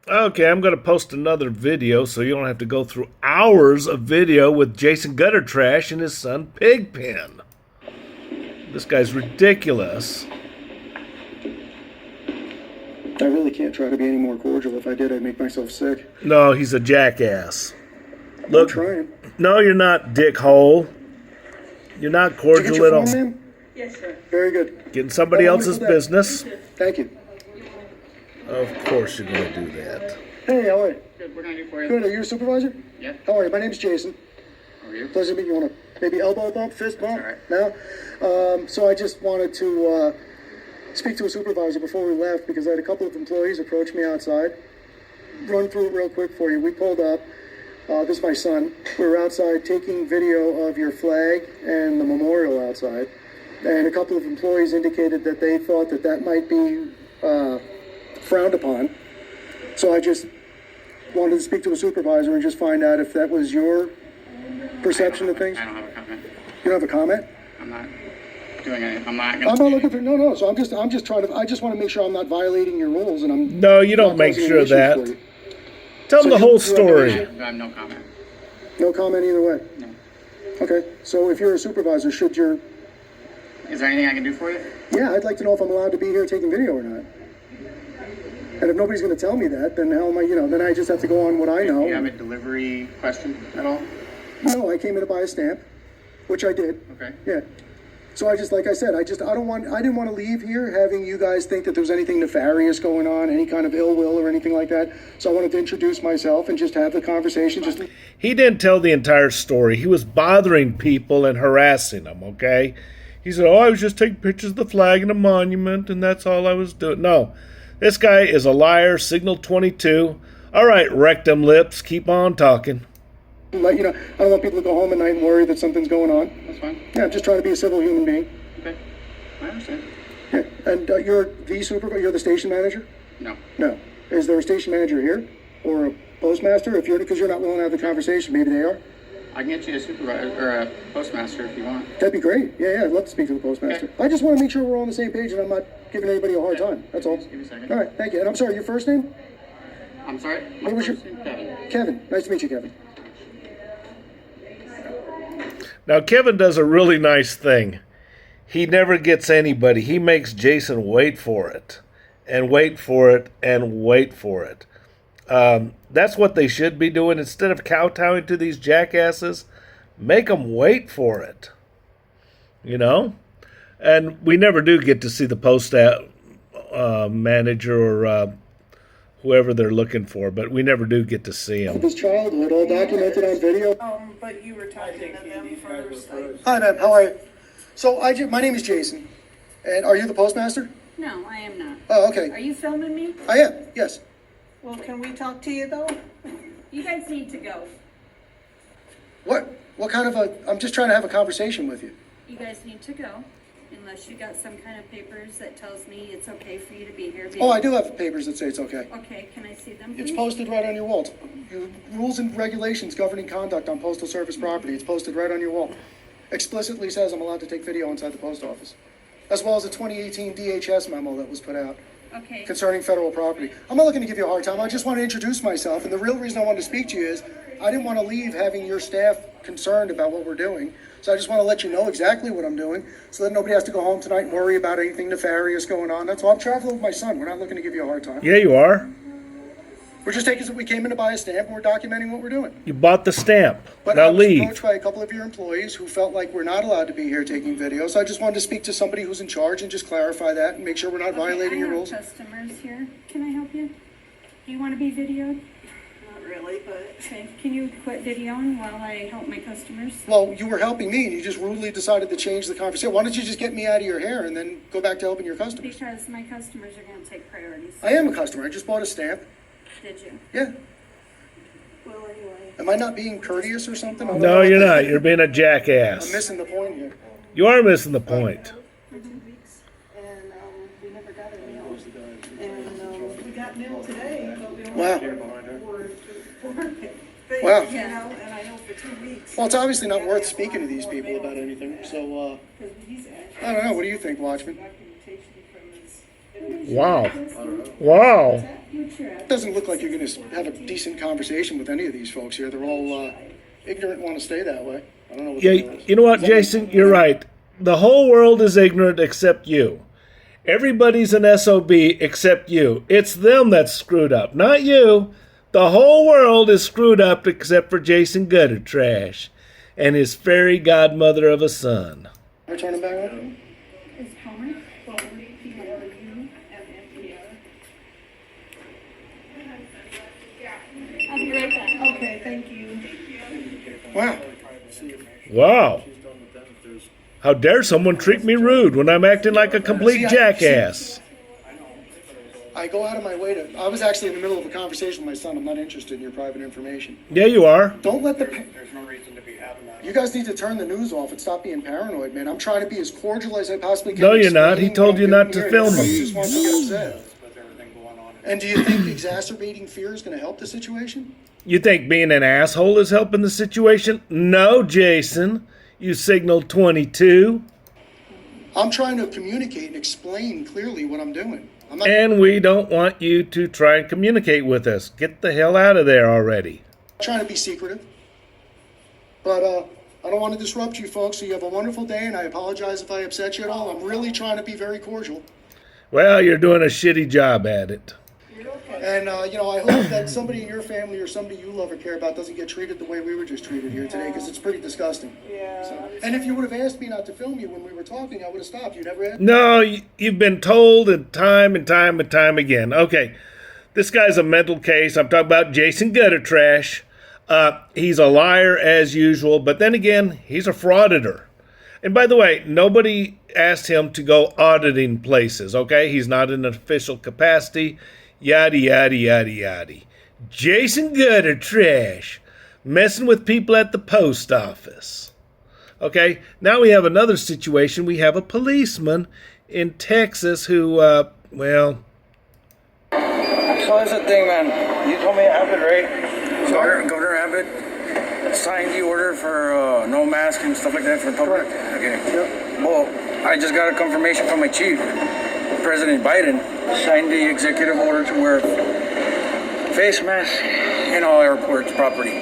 Okay, I'm going to post another video so you don't have to go through hours of video with Jason Guttertrash and his son Pigpen. This guy's ridiculous. I really can't try to be any more cordial. If I did, I'd make myself sick. No, he's a jackass. I'm trying. No, you're not, dickhole. You're not cordial Did you get your at phone, all. ma'am? Yes, sir. Very good. Getting somebody else's business. Thank you. Of course you're going to do that. Hey, how are you? Good, we're gonna do for you. Good. Are you a supervisor? Yeah. How are you? My name's Jason. How are you? Pleasure to meet you. Want to maybe elbow bump, fist bump? All right. No? So I just wanted to speak to a supervisor before we left because I had a couple of employees approach me outside. Run through it real quick for you. We pulled up. This is my son. We were outside taking video of your flag and the memorial outside. And a couple of employees indicated that they thought that that might be frowned upon. So I just wanted to speak to a supervisor and just find out if that was your perception of things. I don't have a comment. You don't have a comment? I'm not doing anything. I'm not I'm gonna. not looking for no. So I'm just trying to. I just want to make sure I'm not violating your rules, and I'm. No, you don't not make causing sure any of that. issues for you. Tell So them the you- whole you story. I have no comment. No comment either way. No. Okay. So if you're a supervisor, should your Is there anything I can do for you? yeah, I'd like to know if I'm allowed to be here taking video or not. And if nobody's going to tell me that, then how am I? Then I just have to go on what I Do know. you have a delivery question at all? No, I came in to buy a stamp, which I did. Okay. Yeah. So I just, like I said, I didn't want to leave here having you guys think that there was anything nefarious going on, any kind of ill will or anything like that. So I wanted to introduce myself and just have the conversation. Just He didn't tell the entire story. He was bothering people and harassing them, okay? He said, I was just taking pictures of the flag and the monument, and that's all I was doing. No, this guy is a liar, Signal 22. All right, rectum lips, keep on talking. I don't want people to go home at night and worry that something's going on. That's fine. Yeah, I'm just trying to be a civil human being. Okay. I understand. Yeah. And you're the supervisor, you're the station manager? No. No. Is there a station manager here or a postmaster? Because you're not willing to have the conversation, maybe they are. I can get you a supervisor or a postmaster if you want. That'd be great. Yeah, I'd love to speak to the postmaster. Okay. I just want to make sure we're all on the same page and I'm not giving anybody a hard time. That's all. Just give me a second. All right, thank you. And I'm sorry, your first name? I'm sorry. What was your- first name? Kevin. Kevin. Nice to meet you, Kevin. Now, Kevin does a really nice thing. He never gets anybody. He makes Jason wait for it, and wait for it, and wait for it. That's what they should be doing. Instead of kowtowing to these jackasses, make them wait for it. And we never do get to see the post manager or whoever they're looking for, but we never do get to see him. His childhood, all documented on video. But you were talking to them first. Hi, ma'am. How are you? So, my name is Jason. And are you the postmaster? No, I am not. Oh, Are okay. you filming me? I am, yes. Well, can we talk to you though? You guys need to go. What kind of I'm just trying to have a conversation with you. You guys need to go unless you got some kind of papers that tells me it's okay for you to be here. Oh, I do have papers that say it's okay. Okay, can I see them, It's please? posted right on your wall. Your rules and regulations governing conduct on postal service property. It's posted right on your wall. Explicitly says I'm allowed to take video inside the post office, as well as a 2018 DHS memo that was put out Okay, concerning federal property. I'm not looking to give you a hard time. I just want to introduce myself, and the real reason I wanted to speak to you is I didn't want to leave having your staff concerned about what we're doing. So I just want to let you know exactly what I'm doing, so that nobody has to go home tonight and worry about anything nefarious going on. That's all. I'm traveling with my son. We're not looking to give you a hard time. Yeah, you are. We're just taking, we came in to buy a stamp, and we're documenting what we're doing. You bought the stamp. But Now I was leave. approached by a couple of your employees who felt like we're not allowed to be here taking video. So I just wanted to speak to somebody who's in charge and just clarify that and make sure we're not violating your rules. I have customers here. Can I help you? Do you want to be videoed? Not really, but Okay, can you quit videoing while I help my customers? Well, you were helping me, and you just rudely decided to change the conversation. Why don't you just get me out of your hair and then go back to helping your customers? Because my customers are going to take priorities. I am a customer. I just bought a stamp. Did you? Yeah. well, anyway. Am I not being courteous or something? I don't No, know. you're not. You're being a I'm jackass. missing the point here. You are missing the point. For 2 weeks, and we never got any mail. And we got mail today, but we don't Wow. have things, Wow. you know, and I know for 2 weeks. Well, it's obviously not worth speaking to these people about anything. So, Because he's actually I don't know. What do you think, Watchman? documentation from his Wow. Wow. It doesn't look like you're going to have a decent conversation with any of these folks here. They're all ignorant and want to stay that way. I don't know what the deal Yeah, is. you know what, Jason? You're right. The whole world is ignorant except you. Everybody's an SOB except you. It's them that's screwed up, not you. The whole world is screwed up except for Jason Guttertrash and his fairy godmother of a son. We're turning back on? Is Palmer? I'll be right back. Okay, thank you. Wow. Wow. How dare someone treat me rude when I'm acting like a complete jackass? I go out of my way to. I was actually in the middle of a conversation with my son. I'm not interested in your private information. Yeah, you are. Don't let the. There's no reason to be having that. You guys need to turn the news off and stop being paranoid, man. I'm trying to be as cordial as I possibly can. No, you're not. He explaining told what you I'm not doing to here, film and him. everybody just wants to get upset. With everything going on. And do you think exacerbating fear is going to help the situation? You think being an asshole is helping the situation? No, Jason. You signal 22. I'm trying to communicate and explain clearly what I'm doing. I'm not And we don't want you to try and communicate with us. Get the hell out of there already. trying to be secretive. But I don't want to disrupt you folks, so you have a wonderful day, and I apologize if I upset you at all. I'm really trying to be very cordial. Well, you're doing a shitty job at it. And, I hope that somebody in your family or somebody you love or care about doesn't get treated the way we were just treated here today, because it's pretty disgusting. Yeah. So, and if you would have asked me not to film you when we were talking, I would have stopped. You never had. No, you've been told and time again. Okay, this guy's a mental case. I'm talking about Jason Guttertrash. He's a liar as usual, but then again, he's a frauditor. And by the way, nobody asked him to go auditing places, okay? He's not in an official capacity. Yada, yada, yada, yada. Jason Guttertrash, messing with people at the post office. Okay, now we have another situation. We have a policeman in Texas who, So here's the thing, man. You told me Abbott, right? Governor Abbott signed the order for no mask and stuff like that for public. Okay. Yep. Well, I just got a confirmation from my chief. President Biden signed the executive order to wear face masks in all airports property.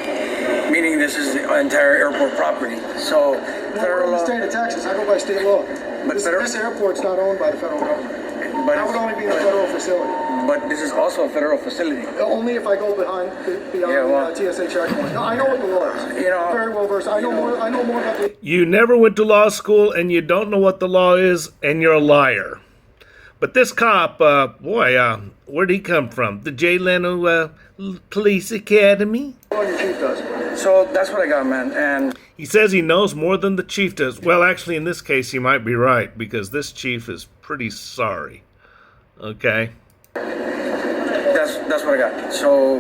Meaning this is the entire airport property. So We're in federal the law. state of Texas. I go by state law. But This airport's not owned by the federal government. But That would only be in a federal facility. But this is also a federal facility. Only if I go beyond well- the TSA checkpoint. No, I know what the law is. You know, Very well versed. I know more about the. you never went to law school and you don't know what the law is, and you're a liar. But this cop, where'd he come from? The Jay Leno Police Academy? All your chief does. So that's what I got, man. And He says he knows more than the chief does. Well, actually, in this case, he might be right, because this chief is pretty sorry. Okay? that's what I got. So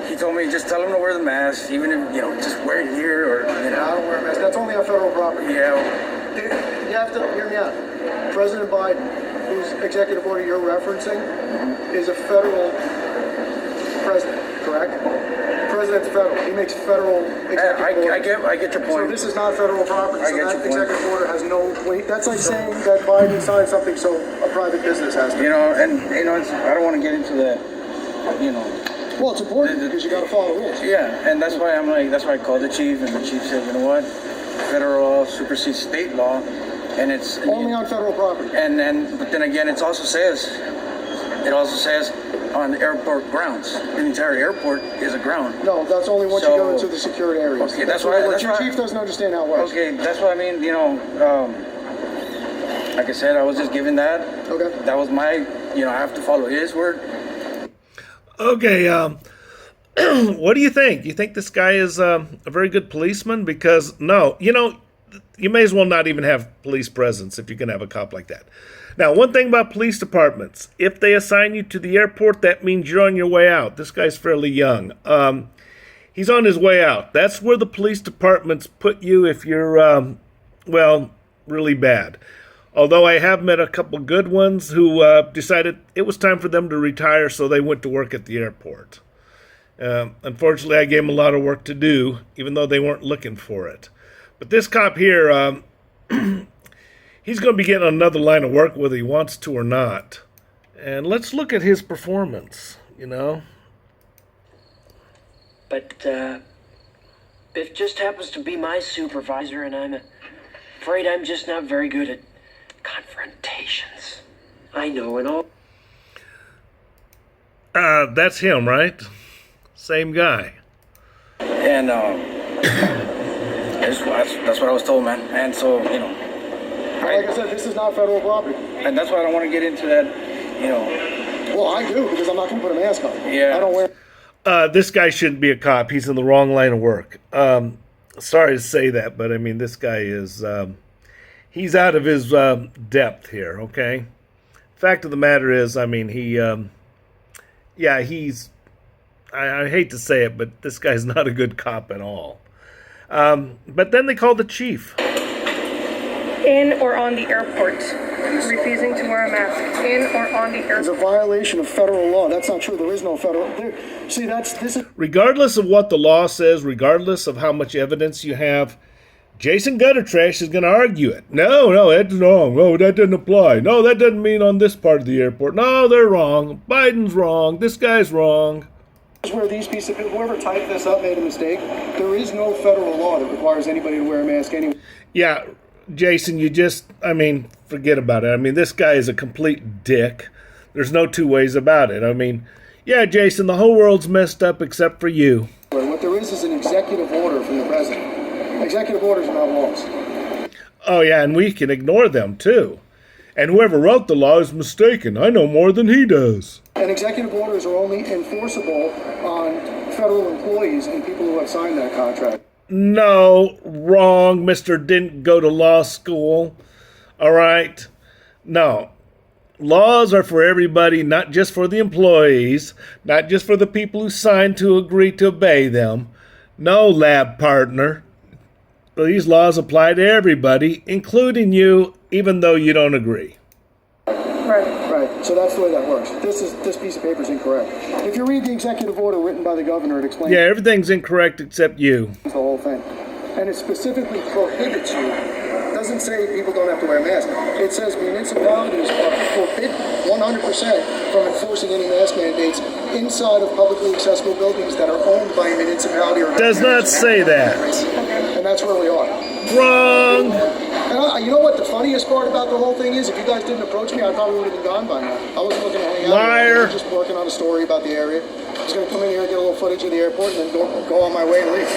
he told me just tell him to wear the mask, even if just wear it here or I don't wear a mask. That's only on federal property. Yeah. You have to hear me out. President Biden, whose executive order you're referencing, is a federal president, correct? President's federal. He makes federal executive orders. I get your So point. this is not federal property. I So get that your point. executive order has no weight. That's like saying that Biden signed something so a private business has to. I don't want to get into the, Well, it's important because you got to follow rules. yeah, and that's why that's why I called the chief, and the chief said, you know what, federal law supersedes state law, and it's Only on federal property. but then again, it also says on airport grounds, the entire airport is a ground. No, that's only once you go into the secured areas. Okay, that's what why- your chief doesn't understand how it works. Okay, that's what I mean. Like I said, I was just giving that. Okay. That was my. I have to follow his word. Okay, what do you think? You think this guy is a very good policeman? Because, no, you may as well not even have police presence if you can have a cop like that. Now, one thing about police departments, if they assign you to the airport, that means you're on your way out. This guy's fairly young. He's on his way out. That's where the police departments put you if you're, really bad. Although I have met a couple good ones who decided it was time for them to retire, so they went to work at the airport. Unfortunately, I gave them a lot of work to do, even though they weren't looking for it. But this cop here, he's going to be getting another line of work whether he wants to or not. And let's look at his performance, you know. But Biff just happens to be my supervisor, and I'm afraid I'm just not very good at confrontations. I know, and all. That's him, right? Same guy. And that's what I was told, man. And so, you know, Like I said, this is not federal property. and that's why I don't want to get into that, you know. Well, I do, because I'm not going to put a mask on. Yeah. I don't wear... This guy shouldn't be a cop. He's in the wrong line of work. Sorry to say that, but I mean, this guy is, he's out of his depth here, okay? Fact of the matter is, I mean, I hate to say it, but this guy's not a good cop at all. But then they called the chief. In or on the airport, refusing to wear a mask. In or on the It's airport. a violation of federal law. That's not true. There is no federal... See, this is... Regardless of what the law says, regardless of how much evidence you have, Jason Guttertrash is going to argue it. No, that's wrong. No, that doesn't apply. No, that doesn't mean on this part of the airport. No, they're wrong. Biden's wrong. This guy's wrong. where these pieces of people, whoever typed this up made a mistake. There is no federal law that requires anybody to wear a mask anyway. Yeah, Jason, forget about it. I mean, this guy is a complete dick. There's no two ways about it. I mean, yeah, Jason, the whole world's messed up except for you. What there is an executive order from the president. Executive orders are not laws. Oh, yeah, and we can ignore them, too. And whoever wrote the law is mistaken. I know more than he does. And executive orders are only enforceable on federal employees and people who have signed that contract. No, wrong, Mr. Didn't go to law school. All right? No. Laws are for everybody, not just for the employees, not just for the people who signed to agree to obey them. No, lab partner. These laws apply to everybody, including you, even though you don't agree. Right. So that's the way that works. This piece of paper is incorrect. If you read the executive order written by the governor, it explains Yeah, everything's incorrect except you. the whole thing. And it specifically prohibits you. It doesn't say people don't have to wear a mask. It says municipalities are forbidden 100% from enforcing any mask mandates inside of publicly accessible buildings that are owned by a municipality or Does not say that. And that's where we are. Wrong. And you know what the funniest part about the whole thing is? If you guys didn't approach me, I probably would have been gone by now. I wasn't looking to hang out. Liar. I was just working on a story about the area. I was going to come in here and get a little footage of the airport and then go on my way and leave.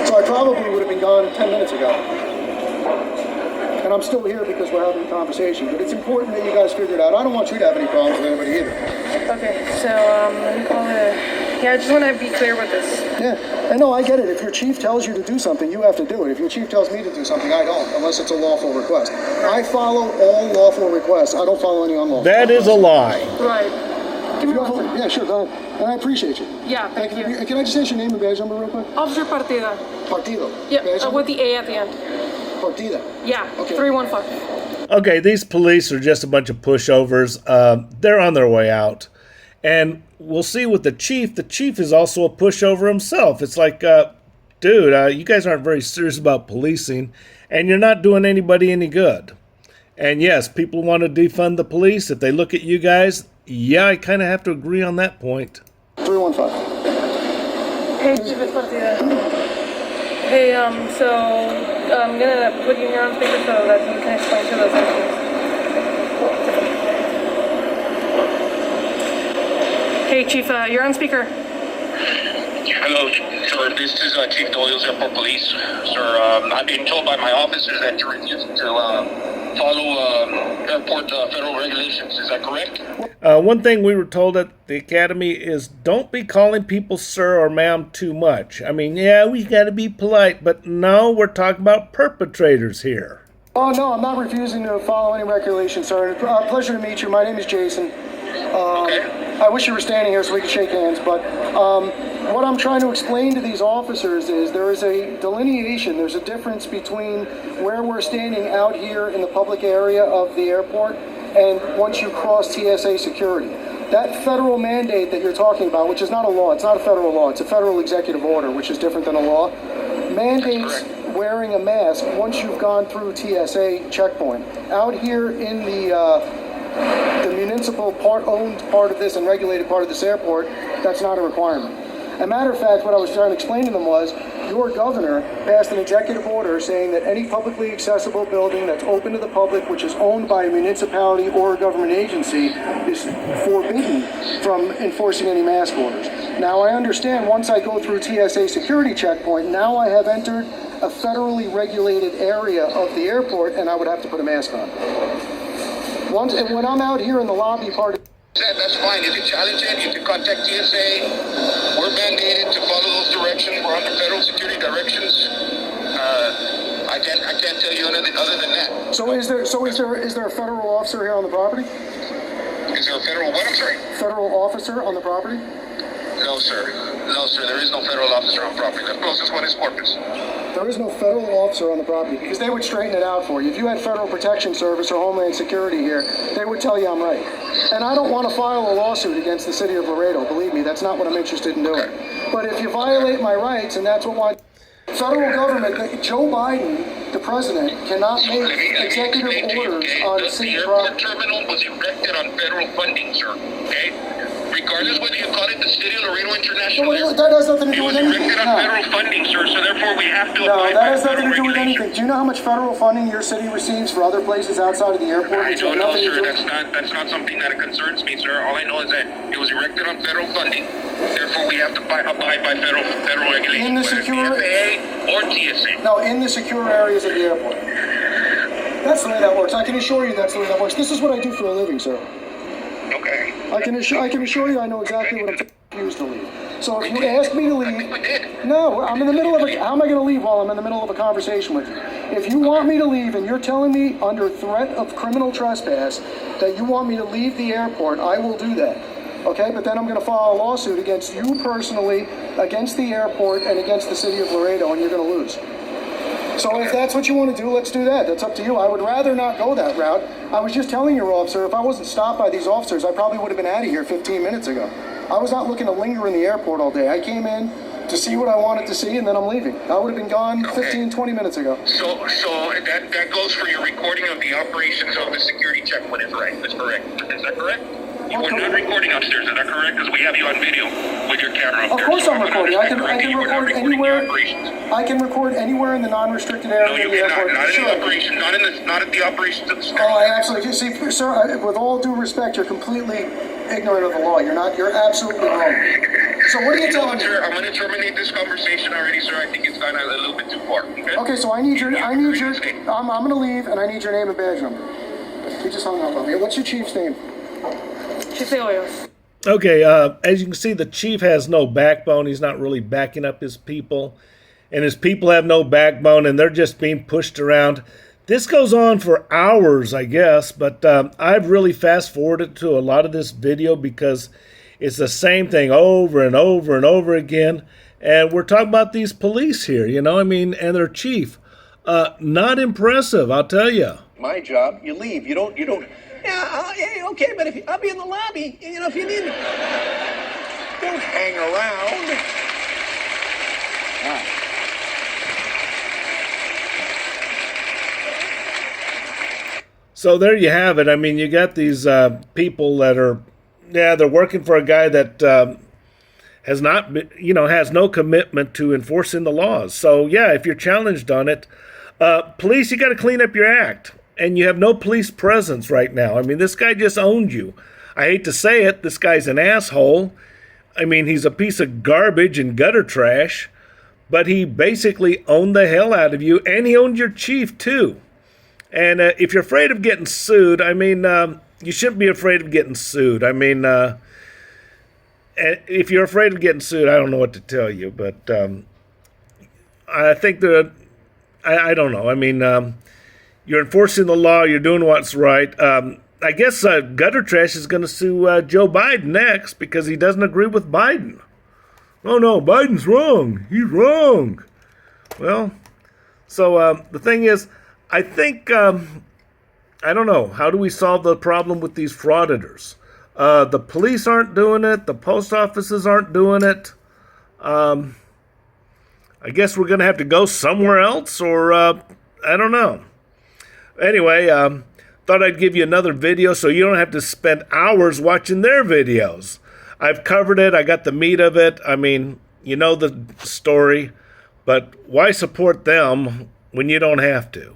So I probably would have been gone 10 minutes ago. And I'm still here because we're having a conversation. But it's important that you guys figure it out. I don't want you to have any problems with anybody either. Okay, so let me call it. Yeah, I just want to be clear with this. Yeah, I know, I get it. If your chief tells you to do something, you have to do it. If your chief tells me to do something, I don't, unless it's a lawful request. I follow all lawful requests. I don't follow any unlawful. That is a lie. Right. Give me You one have- second. Yeah, sure, go ahead. And I appreciate you. Yeah, thank you. Can I just ask your name and badge number real quick? Officer Partida. Partido. Yeah, Badge number? with the A at the end. Partida. Yeah, Okay. 315. Okay, these police are just a bunch of pushovers. They're on their way out. And we'll see with the chief. The chief is also a pushover himself. It's like, dude, you guys aren't very serious about policing, and you're not doing anybody any good. And yes, people want to defund the police. If they look at you guys, yeah, I kind of have to agree on that point. 315. Hey, Chief, it's Partida. Hey, so I'm gonna put you here on speaker so that you can explain to those entities. Hey, Chief, you're on speaker. Hello, sir. This is Chief Doyle's Airport Police. Sir, I've been told by my officers that you're refusing to follow airport federal regulations. Is that correct? One thing we were told at the academy is don't be calling people sir or ma'am too much. I mean, yeah, we got to be polite, but no, we're talking about perpetrators here. Oh, no, I'm not refusing to follow any regulations, sir. Pleasure to meet you. My name is Jason. Okay. I wish you were standing here so we could shake hands, but what I'm trying to explain to these officers is there is a delineation, there's a difference between where we're standing out here in the public area of the airport and once you cross TSA security. That federal mandate that you're talking about, which is not a law, it's not a federal law, it's a federal executive order, which is different than a law, mandates wearing a mask once you've gone through TSA checkpoint. Out here in the the municipal owned part of this and regulated part of this airport, that's not a requirement. As a matter of fact, what I was trying to explain to them was, your governor passed an executive order saying that any publicly accessible building that's open to the public, which is owned by a municipality or a government agency, is forbidden from enforcing any mask orders. Now, I understand once I go through TSA security checkpoint, now I have entered a federally regulated area of the airport, and I would have to put a mask on. And when I'm out here in the lobby part of That's fine. You can challenge it. You can contact TSA. We're mandated to follow those directions. We're under federal security directions. I can't tell you anything other than that. So is there a federal officer here on the property? Is there a federal what? I'm sorry. Federal officer on the property? No, sir. No, sir. There is no federal officer on property. The closest one is Corpus. There is no federal officer on the property because they would straighten it out for you. If you had Federal Protection Service or Homeland Security here, they would tell you I'm right. And I don't want to file a lawsuit against the city of Laredo. Believe me, that's not what I'm interested in doing. But if you violate my rights, and that's what my federal government, Joe Biden, the president, cannot make executive orders on city property. The airport terminal was erected on federal funding, sir. Okay? Regardless whether you call it the City of Laredo International Airport, that has nothing to do it was with anything. erected on federal funding, sir, so therefore we have to No, abide that by has nothing federal to do with regulation. anything. Do you know how much federal funding your city receives for other places outside of the airport? I Which don't have know, nothing to sir. do- That's not something that concerns me, sir. All I know is that it was erected on federal funding. Therefore, we have to abide by federal regulations, In the whether it's secure- FAA or TSA. No, in the secure areas of the airport. That's the way that works. I can assure you that's the way that works. This is what I do for a living, sir. Okay. I can assure you I know exactly what I'm used to leave. So if you ask me to I think we leave, did. no, I'm in the middle of how am I going to leave while I'm in the middle of a conversation with you? If you want me to leave and you're telling me under threat of criminal trespass that you want me to leave the airport, I will do that. Okay, but then I'm going to file a lawsuit against you personally, against the airport, and against the city of Laredo, and you're going to lose. So if that's what you want to do, let's do that. That's up to you. I would rather not go that route. I was just telling your officer, if I wasn't stopped by these officers, I probably would have been out of here 15 minutes ago. I was not looking to linger in the airport all day. I came in to see what I wanted to see, and then I'm leaving. I would have been gone 15, 20 minutes ago. So that goes for your recording of the operations of the security checkpoint is right. That's correct. Is that correct? You were not recording upstairs, is that correct? Because we have you on video with your camera up Of there. course So I'm recording. I can you were not record recording the anywhere. operations. I can record anywhere in the non-restricted area No, of you the cannot. airport. Not in Sure. the operation. Not at the operations of the security. Oh, I absolutely see, sir. With all due respect, you're completely ignorant of the law. You're not. You're absolutely wrong. So what are you telling me? Sir, I'm going to terminate this conversation already, sir. I think it's gone a little bit too far. Okay. Okay, so I need your. I'm going to leave, and I need your name and badge number. He just hung up on me. What's your chief's name? Chief Hoyos. Okay, as you can see, the chief has no backbone. He's not really backing up his people. And his people have no backbone, and they're just being pushed around. This goes on for hours, I guess, but I've really fast-forwarded to a lot of this video because it's the same thing over and over and over again. And we're talking about these police here, you know, I mean, and their chief. Not impressive, I'll tell you. My job, you leave. You don't. Yeah, okay, but if I'll be in the lobby, you know, if you need me. Don't hang around. So there you have it. I mean, you got these people that are, they're working for a guy that has not, has no commitment to enforcing the laws. So yeah, if you're challenged on it, police, you got to clean up your act. And you have no police presence right now. I mean, this guy just owned you. I hate to say it, this guy's an asshole. I mean, he's a piece of garbage and gutter trash. But he basically owned the hell out of you, and he owned your chief too. And if you're afraid of getting sued, I mean, you shouldn't be afraid of getting sued. I mean, if you're afraid of getting sued, I don't know what to tell you. But I think I don't know. I mean, you're enforcing the law. You're doing what's right. I guess Guttertrash is going to sue Joe Biden next because he doesn't agree with Biden. Oh, no, Biden's wrong. He's wrong. Well, so the thing is, I think, I don't know, how do we solve the problem with these frauditors? The police aren't doing it. The post offices aren't doing it. I guess we're going to have to go somewhere else, or I don't know. Anyway, thought I'd give you another video so you don't have to spend hours watching their videos. I've covered it. I got the meat of it. I mean, you know the story. But why support them when you don't have to?